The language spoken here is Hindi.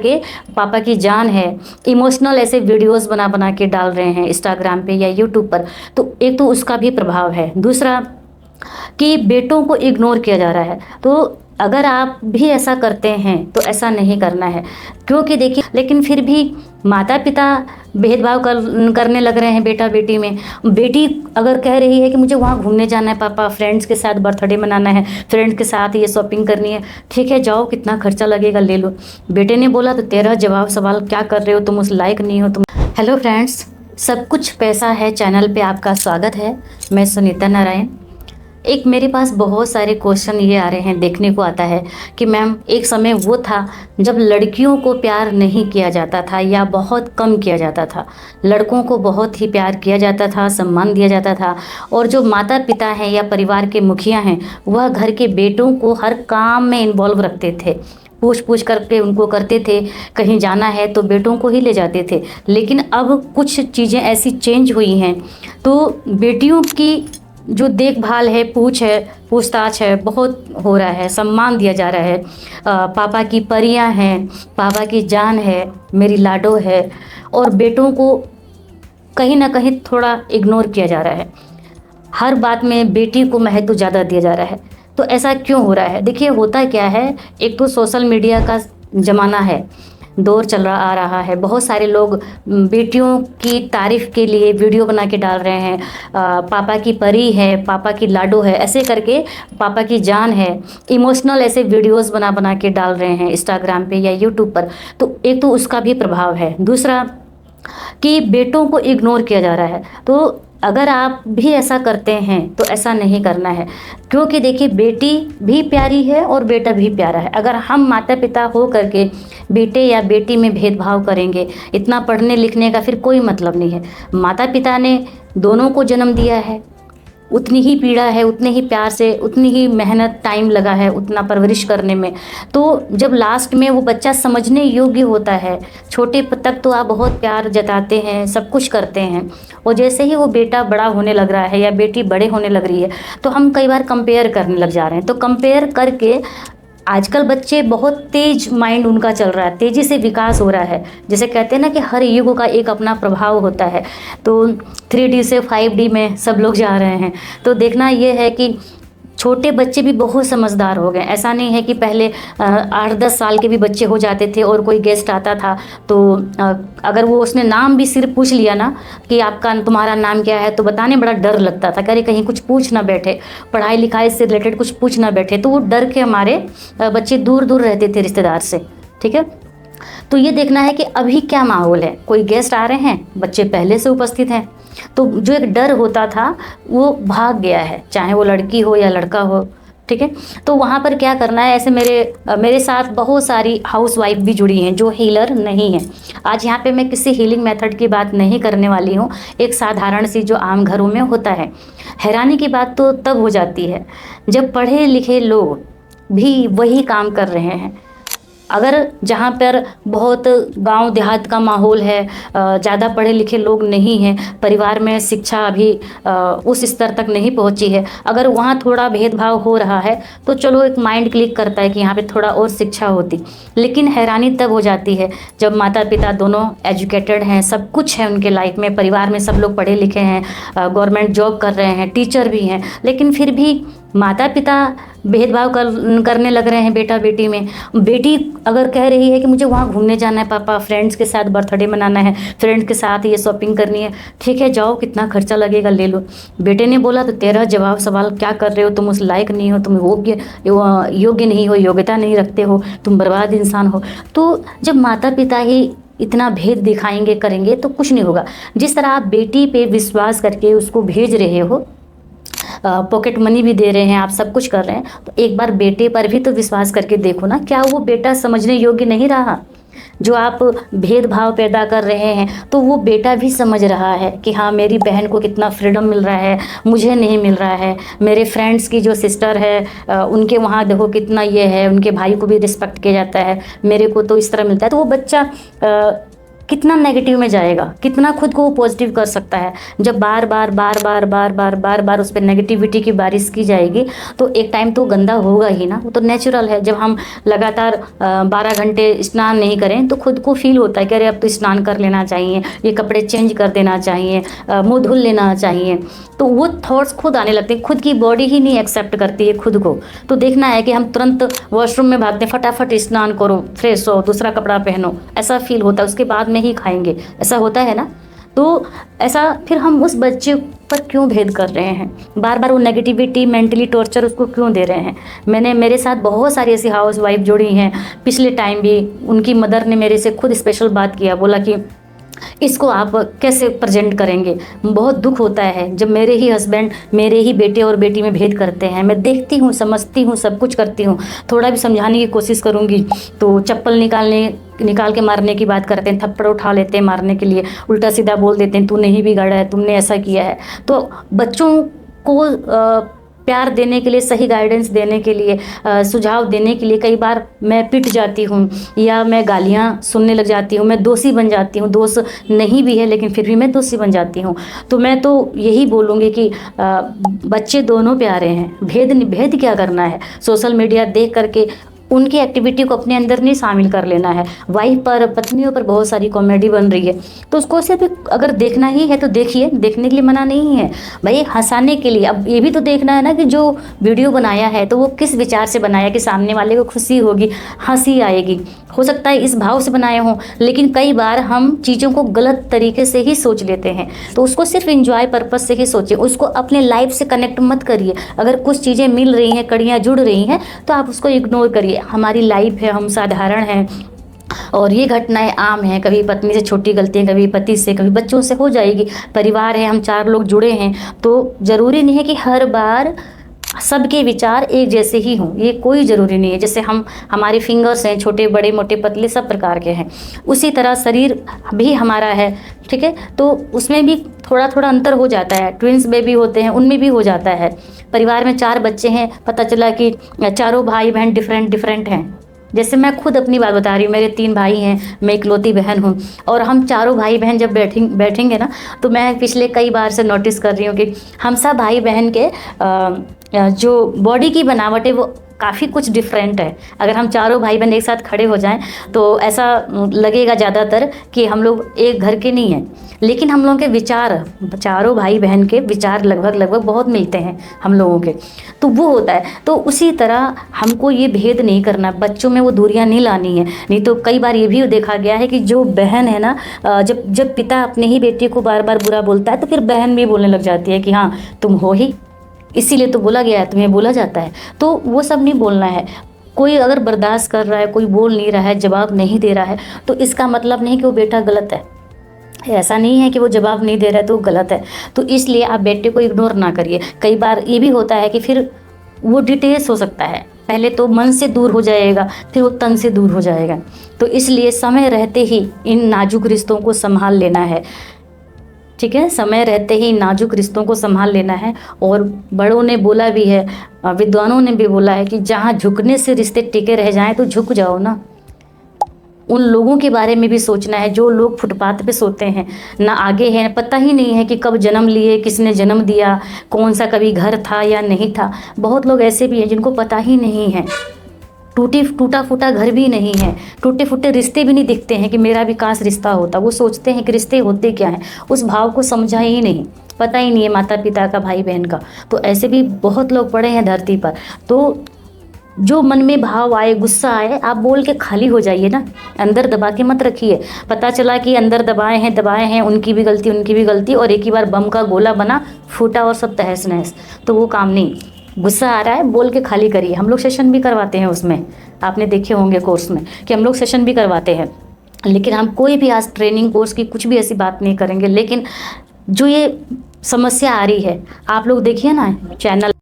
करके पापा की जान है, इमोशनल ऐसे वीडियोस बना बना के डाल रहे हैं इंस्टाग्राम पे या यूट्यूब पर। तो एक तो उसका भी प्रभाव है, दूसरा कि बेटों को इग्नोर किया जा रहा है। तो अगर आप भी ऐसा करते हैं तो ऐसा नहीं करना है, क्योंकि देखिए लेकिन फिर भी माता पिता भेदभाव करने लग रहे हैं बेटा बेटी में। बेटी अगर कह रही है कि मुझे वहाँ घूमने जाना है पापा, फ्रेंड्स के साथ बर्थडे मनाना है, फ्रेंड्स के साथ ये शॉपिंग करनी है, ठीक है जाओ, कितना खर्चा लगेगा ले लो। बेटे ने बोला तो तेरा जवाब सवाल, क्या कर रहे हो तुम, उस लायक नहीं हो तुम। हेलो फ्रेंड्स, सब कुछ पैसा है चैनल पे आपका स्वागत है। मैं सुनीता नारायण। एक मेरे पास बहुत सारे क्वेश्चन ये आ रहे हैं, देखने को आता है कि मैम एक समय वो था जब लड़कियों को प्यार नहीं किया जाता था या बहुत कम किया जाता था, लड़कों को बहुत ही प्यार किया जाता था, सम्मान दिया जाता था, और जो माता पिता हैं या परिवार के मुखिया हैं वह घर के बेटों को हर काम में इन्वॉल्व रखते थे, पूछ पूछ करके उनको करते थे। कहीं जाना है तो बेटों को ही ले जाते थे। लेकिन अब कुछ चीज़ें ऐसी चेंज हुई हैं, तो बेटियों की जो देखभाल है, पूछताछ है, बहुत हो रहा है, सम्मान दिया जा रहा है। पापा की परियां हैं, पापा की जान है, मेरी लाडो है, और बेटों को कहीं ना कहीं थोड़ा इग्नोर किया जा रहा है। हर बात में बेटी को महत्व ज़्यादा दिया जा रहा है। तो ऐसा क्यों हो रहा है? देखिए होता क्या है, एक तो सोशल मीडिया का ज़माना है, दौर आ रहा है। बहुत सारे लोग बेटियों की तारीफ़ के लिए वीडियो बना के डाल रहे हैं, पापा की परी है, पापा की लाडो है, ऐसे करके पापा की जान है, इमोशनल ऐसे वीडियोस बना बना के डाल रहे हैं इंस्टाग्राम पे या यूट्यूब पर। तो एक तो उसका भी प्रभाव है, दूसरा कि बेटों को इग्नोर किया जा रहा है। तो अगर आप भी ऐसा करते हैं तो ऐसा नहीं करना है, क्योंकि देखिए बेटी भी प्यारी है और बेटा भी प्यारा है। अगर हम माता पिता हो करके बेटे या बेटी में भेदभाव करेंगे, इतना पढ़ने लिखने का फिर कोई मतलब नहीं है। माता पिता ने दोनों को जन्म दिया है, उतनी ही पीड़ा है, उतने ही प्यार से, उतनी ही मेहनत टाइम लगा है उतना परवरिश करने में। तो जब लास्ट में वो बच्चा समझने योग्य होता है, छोटे तक तो आप बहुत प्यार जताते हैं, सब कुछ करते हैं, और जैसे ही वो बेटा बड़ा होने लग रहा है या बेटी बड़े होने लग रही है तो हम कई बार कंपेयर करने लग जा रहे हैं। तो कंपेयर करके आजकल बच्चे बहुत तेज माइंड उनका चल रहा है, तेज़ी से विकास हो रहा है। जैसे कहते हैं ना कि हर युग का एक अपना प्रभाव होता है। तो 3D से 5D में सब लोग जा रहे हैं। तो देखना ये है कि छोटे बच्चे भी बहुत समझदार हो गए। ऐसा नहीं है कि पहले 8-10 साल के भी बच्चे हो जाते थे और कोई गेस्ट आता था तो अगर वो उसने नाम भी सिर्फ पूछ लिया ना कि आपका तुम्हारा नाम क्या है, तो बताने बड़ा डर लगता था, कहीं कहीं कुछ पूछ ना बैठे, पढ़ाई लिखाई से रिलेटेड कुछ पूछ ना बैठे। तो वो डर के हमारे बच्चे दूर दूर रहते थे रिश्तेदार से। ठीक है, तो ये देखना है कि अभी क्या माहौल है। कोई गेस्ट आ रहे हैं, बच्चे पहले से उपस्थित हैं, तो जो एक डर होता था वो भाग गया है, चाहे वो लड़की हो या लड़का हो। ठीक है, तो वहाँ पर क्या करना है, ऐसे मेरे साथ बहुत सारी हाउसवाइफ भी जुड़ी हैं जो हीलर नहीं हैं। आज यहाँ पे मैं किसी हीलिंग मेथड की बात नहीं करने वाली हूँ, एक साधारण सी जो आम घरों में होता है। हैरानी की बात तो तब हो जाती है जब पढ़े लिखे लोग भी वही काम कर रहे हैं। अगर जहाँ पर बहुत गांव देहात का माहौल है, ज़्यादा पढ़े लिखे लोग नहीं हैं, परिवार में शिक्षा अभी उस स्तर तक नहीं पहुँची है, अगर वहाँ थोड़ा भेदभाव हो रहा है तो चलो एक माइंड क्लिक करता है कि यहाँ पे थोड़ा और शिक्षा होती। लेकिन हैरानी तब हो जाती है जब माता पिता दोनों एजुकेटेड हैं, सब कुछ है उनके लाइफ में, परिवार में सब लोग पढ़े लिखे हैं, गवर्नमेंट जॉब कर रहे हैं, टीचर भी हैं, लेकिन फिर भी माता पिता भेदभाव करने लग रहे हैं बेटा बेटी में। बेटी अगर कह रही है कि मुझे वहाँ घूमने जाना है पापा, फ्रेंड्स के साथ बर्थडे मनाना है, फ्रेंड्स के साथ ये शॉपिंग करनी है, ठीक है जाओ, कितना खर्चा लगेगा ले लो। बेटे ने बोला तो तेरा जवाब सवाल, क्या कर रहे हो तुम, उस लायक नहीं हो तुम, योग्य नहीं हो, योग्यता नहीं रखते हो, तुम बर्बाद इंसान हो। तो जब माता पिता ही इतना भेद दिखाएंगे करेंगे तो कुछ नहीं होगा। जिस तरह आप बेटी पे विश्वास करके उसको भेज रहे हो, पॉकेट मनी भी दे रहे हैं, आप सब कुछ कर रहे हैं, तो एक बार बेटे पर भी तो विश्वास करके देखो ना, क्या वो बेटा समझने योग्य नहीं रहा? जो आप भेदभाव पैदा कर रहे हैं तो वो बेटा भी समझ रहा है कि हाँ मेरी बहन को कितना फ्रीडम मिल रहा है, मुझे नहीं मिल रहा है। मेरे फ्रेंड्स की जो सिस्टर है उनके वहाँ देखो कितना ये है, उनके भाई को भी रिस्पेक्ट किया जाता है, मेरे को तो इस तरह मिलता है। तो वो बच्चा कितना नेगेटिव में जाएगा, कितना खुद को पॉजिटिव कर सकता है। जब बार बार बार बार बार बार बार बार उस पर नेगेटिविटी की बारिश की जाएगी तो एक टाइम तो गंदा होगा ही ना, वो तो नेचुरल है। जब हम लगातार 12 घंटे स्नान नहीं करें तो खुद को फील होता है कि अरे अब तो स्नान कर लेना चाहिए, ये कपड़े चेंज कर देना चाहिए, मुँह धुल लेना चाहिए। तो वो थॉट्स खुद आने लगते हैं, खुद की बॉडी ही नहीं एक्सेप्ट करती है खुद को। तो देखना है कि हम तुरंत वॉशरूम में भागते हैं, फटाफट स्नान करो, फ्रेश हो, दूसरा कपड़ा पहनो, ऐसा फील होता है, उसके बाद में ही खाएंगे, ऐसा होता है ना। तो ऐसा फिर हम उस बच्चे पर क्यों भेद कर रहे हैं, बार बार वो नेगेटिविटी, मेंटली टॉर्चर उसको क्यों दे रहे हैं। मेरे साथ बहुत सारी ऐसी हाउस वाइफ जुड़ी हैं, पिछले टाइम भी उनकी मदर ने मेरे से खुद स्पेशल बात किया, बोला कि इसको आप कैसे प्रेजेंट करेंगे। बहुत दुख होता है जब मेरे ही हस्बैंड मेरे ही बेटे और बेटी में भेद करते हैं। मैं देखती हूँ, समझती हूँ, सब कुछ करती हूँ, थोड़ा भी समझाने की कोशिश करूँगी तो चप्पल निकाल के मारने की बात करते हैं, थप्पड़ उठा लेते हैं मारने के लिए, उल्टा सीधा बोल देते हैं, तूने ही बिगाड़ा है, तुमने ऐसा किया है। तो बच्चों को प्यार देने के लिए, सही गाइडेंस देने के लिए, सुझाव देने के लिए कई बार मैं पिट जाती हूँ या मैं गालियाँ सुनने लग जाती हूँ, मैं दोषी बन जाती हूँ। दोष नहीं भी है लेकिन फिर भी मैं दोषी बन जाती हूँ। तो मैं तो यही बोलूँगी कि बच्चे दोनों प्यारे हैं, भेद क्या करना है। सोशल मीडिया देख करके उनकी एक्टिविटी को अपने अंदर नहीं शामिल कर लेना है। वाइफ पर, पत्नियों पर बहुत सारी कॉमेडी बन रही है तो उसको सिर्फ अगर देखना ही है तो देखिए, देखने के लिए मना नहीं है भाई, हंसाने के लिए। अब ये भी तो देखना है ना कि जो वीडियो बनाया है तो वो किस विचार से बनाया कि सामने वाले को खुशी होगी, हंसी आएगी। हो सकता है इस भाव से बनाए हों, लेकिन कई बार हम चीज़ों को गलत तरीके से ही सोच लेते हैं। तो उसको सिर्फ इंजॉय पर्पज से ही सोचें, उसको अपने लाइफ से कनेक्ट मत करिए। अगर कुछ चीज़ें मिल रही हैं, कड़ियाँ जुड़ रही हैं तो आप उसको इग्नोर करिए। हमारी लाइफ है, हम साधारण हैं और ये घटनाएं आम हैं। कभी पत्नी से छोटी गलतियां, कभी पति से, कभी बच्चों से हो जाएगी। परिवार है, हम 4 लोग जुड़े हैं तो ज़रूरी नहीं है कि हर बार सबके विचार एक जैसे ही हों, ये कोई ज़रूरी नहीं है। जैसे हमारे फिंगर्स हैं, छोटे बड़े मोटे पतले सब प्रकार के हैं, उसी तरह शरीर भी हमारा है, ठीक है। तो उसमें भी थोड़ा थोड़ा अंतर हो जाता है। ट्विंस बेबी होते हैं, उनमें भी हो जाता है। परिवार में 4 बच्चे हैं, पता चला कि चारों भाई बहन डिफरेंट हैं। जैसे मैं खुद अपनी बात बता रही हूँ, मेरे 3 भाई हैं, मैं इकलौती बहन हूँ और हम चारों भाई बहन जब बैठेंगे ना तो मैं पिछले कई बार से नोटिस कर रही हूँ कि हम सब भाई बहन के जो बॉडी की बनावट है वो काफ़ी कुछ डिफरेंट है। अगर हम चारों भाई बहन एक साथ खड़े हो जाएं तो ऐसा लगेगा ज़्यादातर कि हम लोग एक घर के नहीं हैं, लेकिन हम लोगों के विचार, चारों भाई बहन के विचार लगभग बहुत मिलते हैं हम लोगों के। तो वो होता है। तो उसी तरह हमको ये भेद नहीं करना, बच्चों में वो दूरियां नहीं लानी है। नहीं तो कई बार ये भी देखा गया है कि जो बहन है ना, जब पिता अपने ही बेटे को बार बार बुरा बोलता है तो फिर बहन भी बोलने लग जाती है कि हाँ तुम हो ही, इसीलिए तो बोला गया है, तुम्हें बोला जाता है। तो वो सब नहीं बोलना है। कोई अगर बर्दाश्त कर रहा है, कोई बोल नहीं रहा है, जवाब नहीं दे रहा है, तो इसका मतलब नहीं कि वो बेटा गलत है। ऐसा नहीं है कि वो जवाब नहीं दे रहा है तो वो गलत है। तो इसलिए आप बेटे को इग्नोर ना करिए। कई बार ये भी होता है कि फिर वो डिटेल्स हो सकता है, पहले तो मन से दूर हो जाएगा, फिर वो तन से दूर हो जाएगा। तो इसलिए समय रहते ही इन नाजुक रिश्तों को संभाल लेना है, ठीक है। समय रहते ही नाजुक रिश्तों को संभाल लेना है। और बड़ों ने बोला भी है, विद्वानों ने भी बोला है कि जहाँ झुकने से रिश्ते टिके रह जाएं तो झुक जाओ ना। उन लोगों के बारे में भी सोचना है जो लोग फुटपाथ पे सोते हैं, ना आगे है, पता ही नहीं है कि कब जन्म लिए, किसने जन्म दिया, कौन सा कभी घर था या नहीं था। बहुत लोग ऐसे भी हैं जिनको पता ही नहीं है, टूटा फूटा घर भी नहीं है, टूटे फूटे रिश्ते भी नहीं दिखते हैं कि मेरा भी काश रिश्ता होता। वो सोचते हैं कि रिश्ते होते क्या हैं, उस भाव को समझा ही नहीं, पता ही नहीं है माता पिता का, भाई बहन का। तो ऐसे भी बहुत लोग पड़े हैं धरती पर। तो जो मन में भाव आए, गुस्सा आए, आप बोल के खाली हो जाइए ना, अंदर दबा के मत रखिए। पता चला कि अंदर दबाए हैं, उनकी भी गलती, और एक ही बार बम का गोला बना, फूटा और सब तहस नहस, तो वो काम नहीं। गुस्सा आ रहा है, बोल के खाली करिए। हम लोग सेशन भी करवाते हैं उसमें, आपने देखे होंगे कोर्स में कि हम लोग सेशन भी करवाते हैं। लेकिन हम कोई भी आज ट्रेनिंग कोर्स की कुछ भी ऐसी बात नहीं करेंगे। लेकिन जो ये समस्या आ रही है, आप लोग देखिए ना चैनल